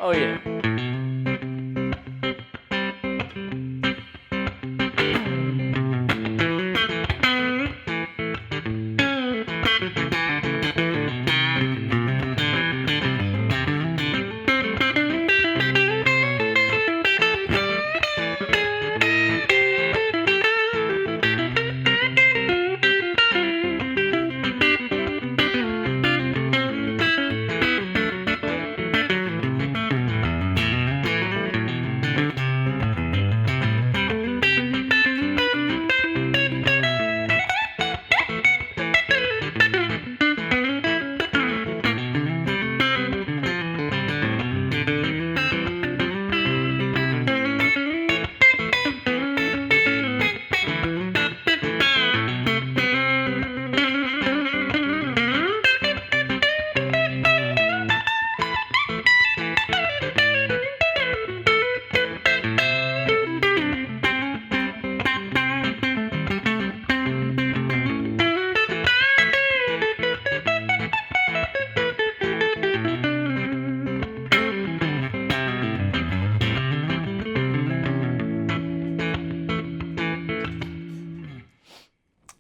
Oh yeah.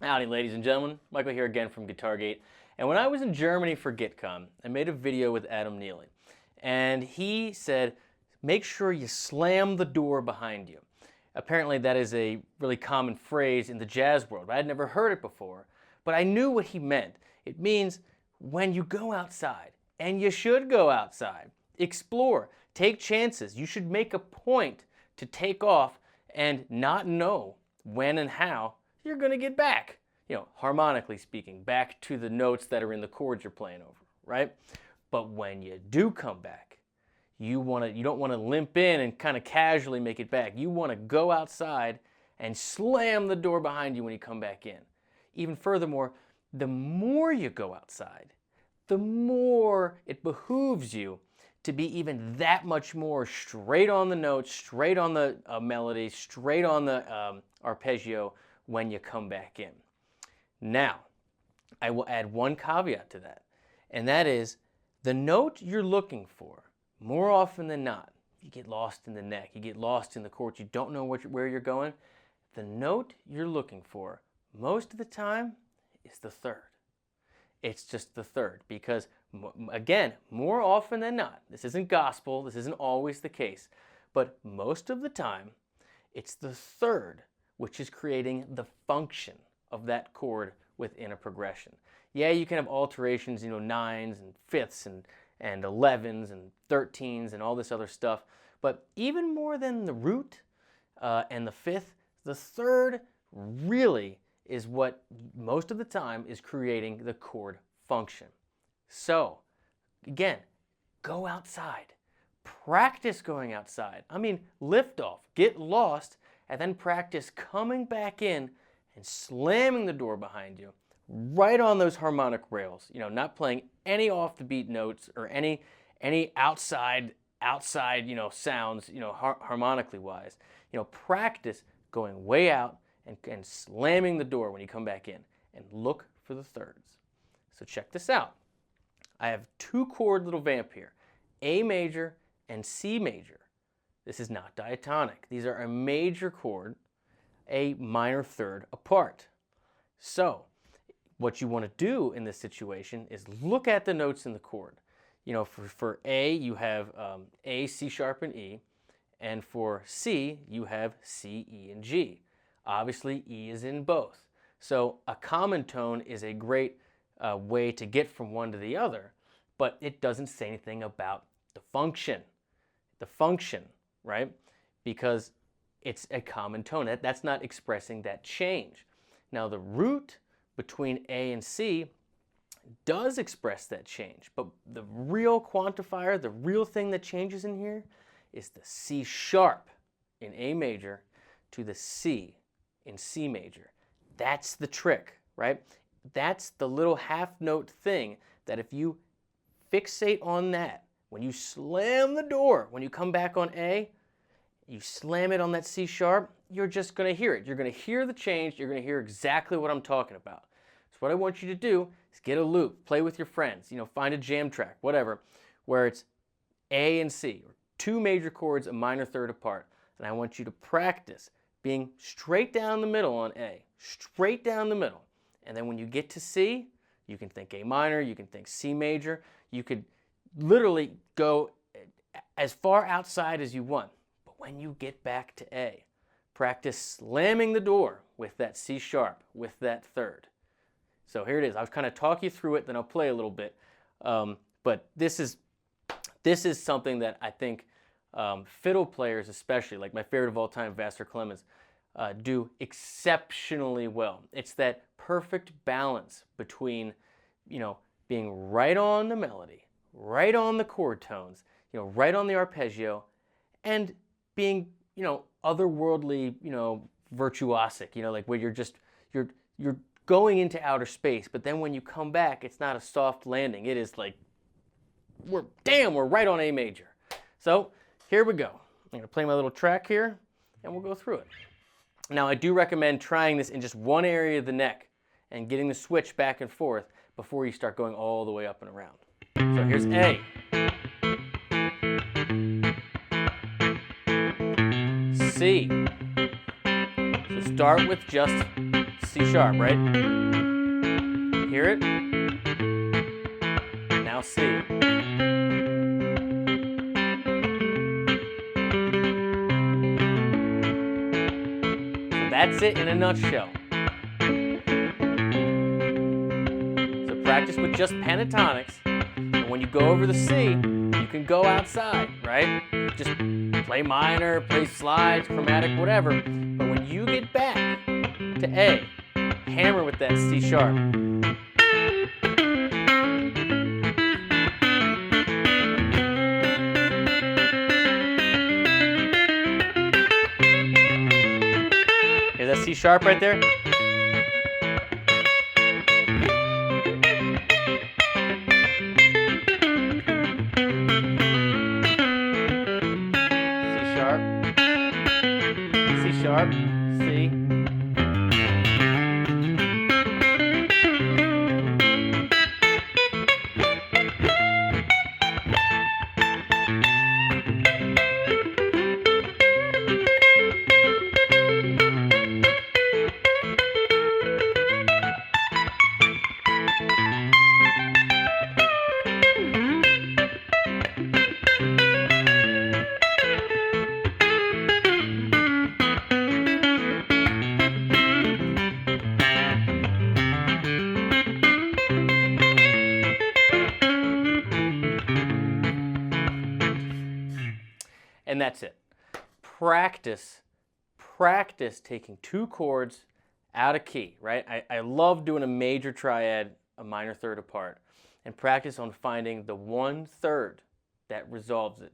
Howdy, ladies and gentlemen. Michael here again from GuitarGate. And when I was in Germany for GitCon, I made a video with Adam Neely. And he said, make sure you slam the door behind you. Apparently that is a really common phrase in the jazz world. I had never heard it before, but I knew what he meant. It means when you go outside, and you should go outside, explore, take chances. You should make a point to take off and not know when and how you're going to get back, harmonically speaking, back to the notes that are in the chords you're playing over, right? But when you do come back, you don't want to limp in and kind of casually make it back. You want to go outside and slam the door behind you when you come back in. Even furthermore, the more you go outside, the more it behooves you to be even that much more straight on the notes, straight on the melody, straight on the arpeggio when you come back in. Now, I will add one caveat to that, and that is the note you're looking for, more often than not, you get lost in the neck, you get lost in the chords, you don't know where you're going, the note you're looking for, most of the time, is the third. It's just the third, because, again, more often than not, this isn't gospel, this isn't always the case, but most of the time, it's the third which is creating the function of that chord within a progression. Yeah, you can have alterations, nines and fifths and 11s and 13s and all this other stuff, but even more than the root and the fifth, the third really is what most of the time is creating the chord function. So, again, go outside. Practice going outside. I mean, lift off, get lost, and then practice coming back in and slamming the door behind you right on those harmonic rails. Not playing any off the beat notes or any outside sounds, harmonically wise. Practice going way out and slamming the door when you come back in, and look for the thirds. So check this out. I have two chord little vamp here, A major and C major. This is not diatonic. These are a major chord, a minor third apart. So what you want to do in this situation is look at the notes in the chord. For A, you have A, C sharp, and E. And for C, you have C, E, and G. Obviously, E is in both. So a common tone is a great way to get from one to the other, but it doesn't say anything about the function. The function, right? Because it's a common tone. That's not expressing that change. Now, the root between A and C does express that change, but the real quantifier, the real thing that changes in here is the C sharp in A major to the C in C major. That's the trick, right? That's the little half note thing that if you fixate on that, when you slam the door, when you come back on A, you slam it on that C sharp, you're just going to hear it. You're going to hear the change. You're going to hear exactly what I'm talking about. So what I want you to do is get a loop, play with your friends, find a jam track, whatever, where it's A and C, two major chords a minor third apart. And I want you to practice being straight down the middle on A, straight down the middle. And then when you get to C, you can think A minor, you can think C major. You could literally go as far outside as you want. But when you get back to A, practice slamming the door with that C sharp, with that third. So here it is. I'll kind of talk you through it, then I'll play a little bit. But this is something that I think fiddle players especially, like my favorite of all time, Vassar Clemens, do exceptionally well. It's that perfect balance between, being right on the melody, right on the chord tones, right on the arpeggio, and being, otherworldly, virtuosic, like where you're going into outer space, but then when you come back, it's not a soft landing. It is like, we're right on A major. So here we go. I'm gonna play my little track here, and we'll go through it. Now, I do recommend trying this in just one area of the neck and getting the switch back and forth before you start going all the way up and around. So here's A. C. So start with just C sharp, right? Hear it? Now C. So that's it in a nutshell. So practice with just pentatonics, and when you go over the C, you can go outside, right? Just play minor, play slides, chromatic, whatever. But when you get back to A, hammer with that C sharp. Hear that C sharp right there? C sharp, C sharp, C. And that's it. Practice taking two chords out of key, right? I love doing a major triad, a minor third apart, and practice on finding the 1/3 that resolves it.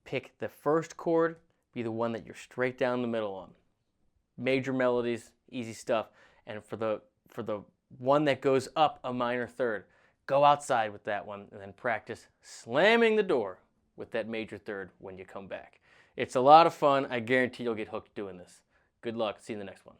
Pick the first chord, be the one that you're straight down the middle on. Major melodies, easy stuff. And for the one that goes up a minor third, go outside with that one and then practice slamming the door with that major third when you come back. It's a lot of fun. I guarantee you'll get hooked doing this. Good luck. See you in the next one.